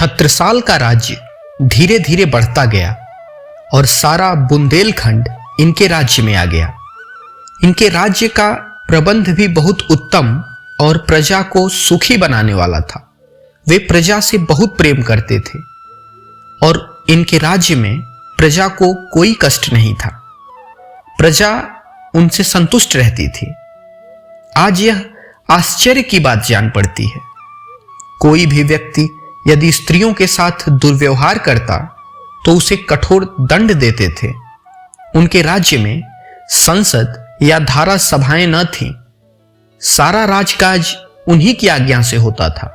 छत्रसाल का राज्य धीरे धीरे बढ़ता गया और सारा बुंदेलखंड इनके राज्य में आ गया। इनके राज्य का प्रबंध भी बहुत उत्तम और प्रजा को सुखी बनाने वाला था। वे प्रजा से बहुत प्रेम करते थे और इनके राज्य में प्रजा को कोई कष्ट नहीं था। प्रजा उनसे संतुष्ट रहती थी। आज यह आश्चर्य की बात जान पड़ती है। कोई भी व्यक्ति यदि स्त्रियों के साथ दुर्व्यवहार करता तो उसे कठोर दंड देते थे। उनके राज्य में संसद या धारा सभाएं न थीं। सारा राजकाज उन्हीं की आज्ञा से होता था।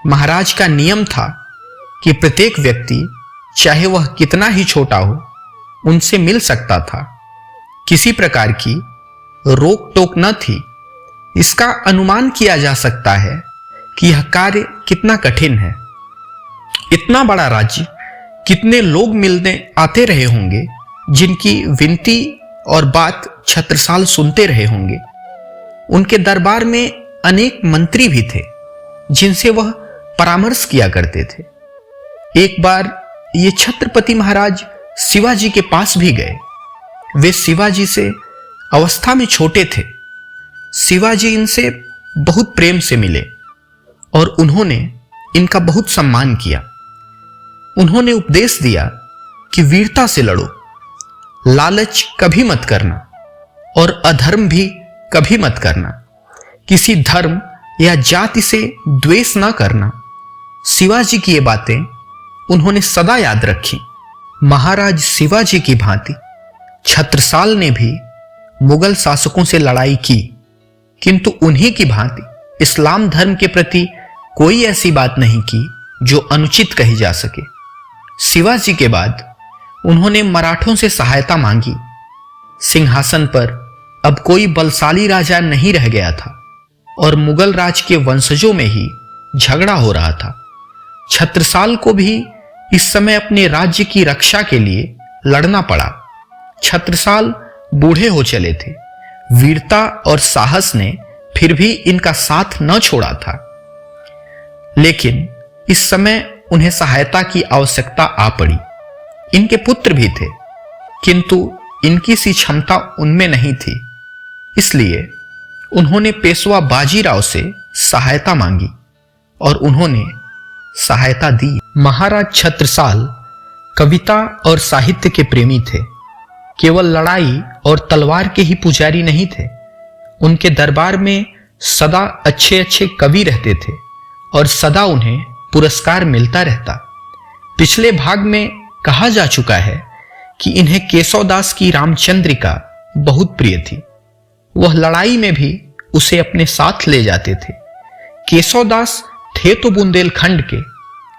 महाराज का नियम था कि प्रत्येक व्यक्ति, चाहे वह कितना ही छोटा हो, उनसे मिल सकता था। किसी प्रकार की रोक टोक न थी। इसका अनुमान किया जा सकता है कि यह कार्य कितना कठिन है। इतना बड़ा राज्य, कितने लोग मिलने आते रहे होंगे जिनकी विनती और बात छत्रसाल सुनते रहे होंगे। उनके दरबार में अनेक मंत्री भी थे जिनसे वह परामर्श किया करते थे। एक बार ये छत्रपति महाराज शिवाजी के पास भी गए। वे शिवाजी से अवस्था में छोटे थे। शिवाजी इनसे बहुत प्रेम से मिले और उन्होंने इनका बहुत सम्मान किया। उन्होंने उपदेश दिया कि वीरता से लड़ो, लालच कभी मत करना और अधर्म भी कभी मत करना। किसी धर्म या जाति से द्वेष न करना। शिवाजी की ये बातें उन्होंने सदा याद रखी। महाराज शिवाजी की भांति छत्रसाल ने भी मुगल शासकों से लड़ाई की, किंतु उन्हीं की भांति इस्लाम धर्म के प्रति कोई ऐसी बात नहीं की जो अनुचित कही जा सके। शिवाजी के बाद उन्होंने मराठों से सहायता मांगी। सिंहासन पर अब कोई बलशाली राजा नहीं रह गया था और मुगल राज के वंशजों में ही झगड़ा हो रहा था। छत्रसाल को भी इस समय अपने राज्य की रक्षा के लिए लड़ना पड़ा। छत्रसाल बूढ़े हो चले थे। वीरता और साहस ने फिर भी इनका साथ न छोड़ा था, लेकिन इस समय उन्हें सहायता की आवश्यकता आ पड़ी। इनके पुत्र भी थे, किंतु इनकी सी क्षमता उनमें नहीं थी। इसलिए उन्होंने पेशवा बाजीराव से सहायता मांगी और उन्होंने सहायता दी। महाराज छत्रसाल कविता और साहित्य के प्रेमी थे। केवल लड़ाई और तलवार के ही पुजारी नहीं थे। उनके दरबार में सदा अच्छे अच्छे कवि रहते थे और सदा उन्हें पुरस्कार मिलता रहता। पिछले भाग में कहा जा चुका है कि इन्हें केशवदास की रामचंद्रिका बहुत प्रिय थी। वह लड़ाई में भी उसे अपने साथ ले जाते थे। केशवदास थे तो बुंदेलखंड के,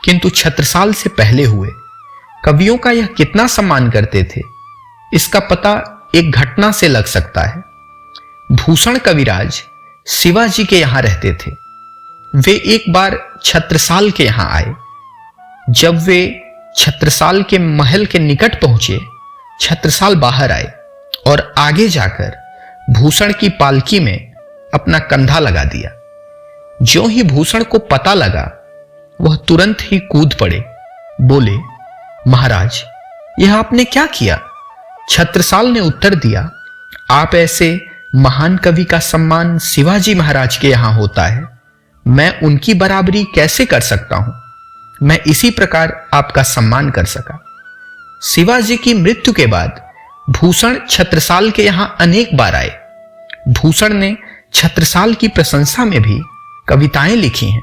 किंतु छत्रसाल से पहले हुए। कवियों का यह कितना सम्मान करते थे, इसका पता एक घटना से लग सकता है। भूषण कविराज शिवाजी के यहां रहते थे। वे एक बार छत्रसाल के यहां आए। जब वे छत्रसाल के महल के निकट पहुंचे, छत्रसाल बाहर आए और आगे जाकर भूषण की पालकी में अपना कंधा लगा दिया। ज्यों ही भूषण को पता लगा, वह तुरंत ही कूद पड़े। बोले, महाराज, यह आपने क्या किया? छत्रसाल ने उत्तर दिया, आप ऐसे महान कवि का सम्मान शिवाजी महाराज के यहां होता है। मैं उनकी बराबरी कैसे कर सकता हूं? मैं इसी प्रकार आपका सम्मान कर सका। शिवाजी की मृत्यु के बाद भूषण छत्रसाल के यहां अनेक बार आए। भूषण ने छत्रसाल की प्रशंसा में भी कविताएं लिखी हैं।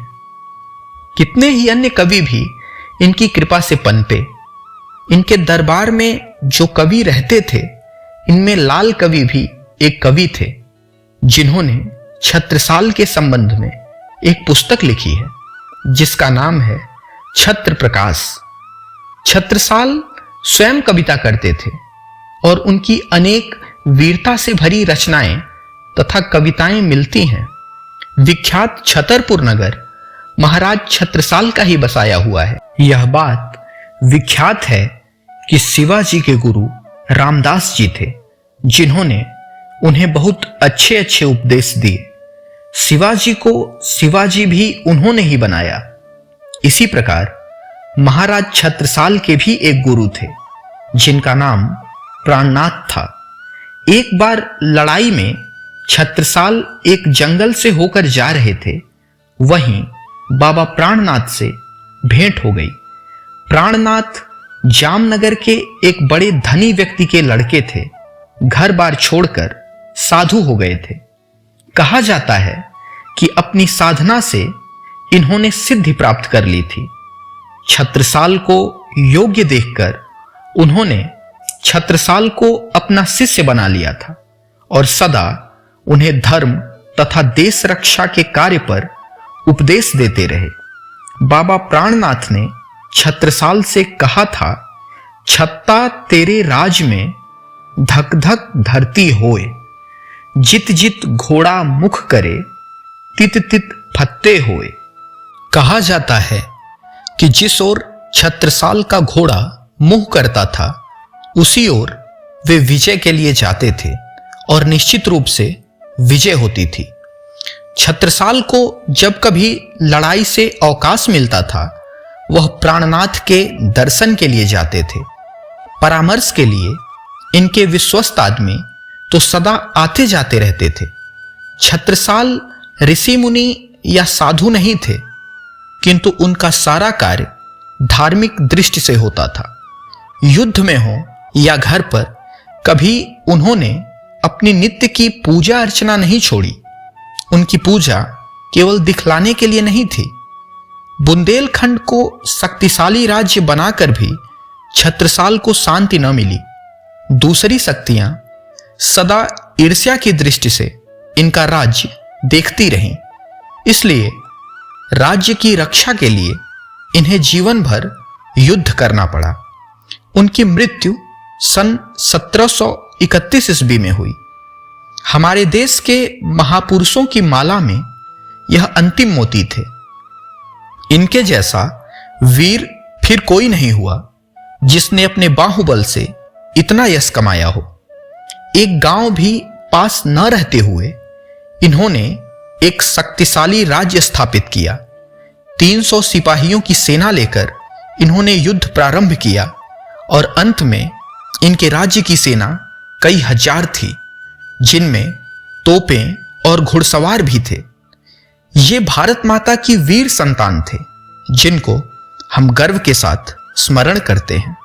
कितने ही अन्य कवि भी इनकी कृपा से पनपे। इनके दरबार में जो कवि रहते थे, इनमें लाल कवि भी एक कवि थे, जिन्होंने छत्रसाल के संबंध में एक पुस्तक लिखी है जिसका नाम है छत्र प्रकाश। छत्रसाल स्वयं कविता करते थे और उनकी अनेक वीरता से भरी रचनाएं तथा कविताएं मिलती हैं। विख्यात छतरपुर नगर महाराज छत्रसाल का ही बसाया हुआ है। यह बात विख्यात है कि शिवाजी के गुरु रामदास जी थे, जिन्होंने उन्हें बहुत अच्छे अच्छे उपदेश दिए। शिवाजी को शिवाजी भी उन्होंने ही बनाया। इसी प्रकार महाराज छत्रसाल के भी एक गुरु थे जिनका नाम प्राणनाथ था। एक बार लड़ाई में छत्रसाल एक जंगल से होकर जा रहे थे, वहीं बाबा प्राणनाथ से भेंट हो गई। प्राणनाथ जामनगर के एक बड़े धनी व्यक्ति के लड़के थे, घर बार छोड़कर साधु हो गए थे। कहा जाता है कि अपनी साधना से इन्होंने सिद्धि प्राप्त कर ली थी। छत्रसाल को योग्य देखकर उन्होंने छत्रसाल को अपना शिष्य बना लिया था और सदा उन्हें धर्म तथा देश रक्षा के कार्य पर उपदेश देते रहे। बाबा प्राणनाथ ने छत्रसाल से कहा था, छत्ता तेरे राज में धक धक धरती होए, जित जित घोड़ा मुख करे, तित तित फत्ते होए। कहा जाता है कि जिस ओर छत्रसाल का घोड़ा मुंह करता था उसी ओर वे विजय के लिए जाते थे और निश्चित रूप से विजय होती थी। छत्रसाल को जब कभी लड़ाई से अवकाश मिलता था वह प्राणनाथ के दर्शन के लिए जाते थे। परामर्श के लिए इनके विश्वस्त आदमी तो सदा आते जाते रहते थे। छत्रसाल ऋषि मुनि या साधु नहीं थे, किंतु उनका सारा कार्य धार्मिक दृष्टि से होता था। युद्ध में हो या घर पर कभी उन्होंने अपनी नित्य की पूजा अर्चना नहीं छोड़ी। उनकी पूजा केवल दिखलाने के लिए नहीं थी। बुंदेलखंड को शक्तिशाली राज्य बनाकर भी छत्रसाल को शांति न मिली। दूसरी शक्तियां सदा ईर्ष्या की दृष्टि से इनका राज्य देखती रहीं। इसलिए राज्य की रक्षा के लिए इन्हें जीवन भर युद्ध करना पड़ा। उनकी मृत्यु सन 1731 ईस्वी में हुई। हमारे देश के महापुरुषों की माला में यह अंतिम मोती थे। इनके जैसा वीर फिर कोई नहीं हुआ जिसने अपने बाहुबल से इतना यश कमाया हो। एक गांव भी पास न रहते हुए इन्होंने एक शक्तिशाली राज्य स्थापित किया। 300 सिपाहियों की सेना लेकर इन्होंने युद्ध प्रारंभ किया और अंत में इनके राज्य की सेना कई हजार थी, जिनमें तोपें और घुड़सवार भी थे। ये भारत माता की वीर संतान थे जिनको हम गर्व के साथ स्मरण करते हैं।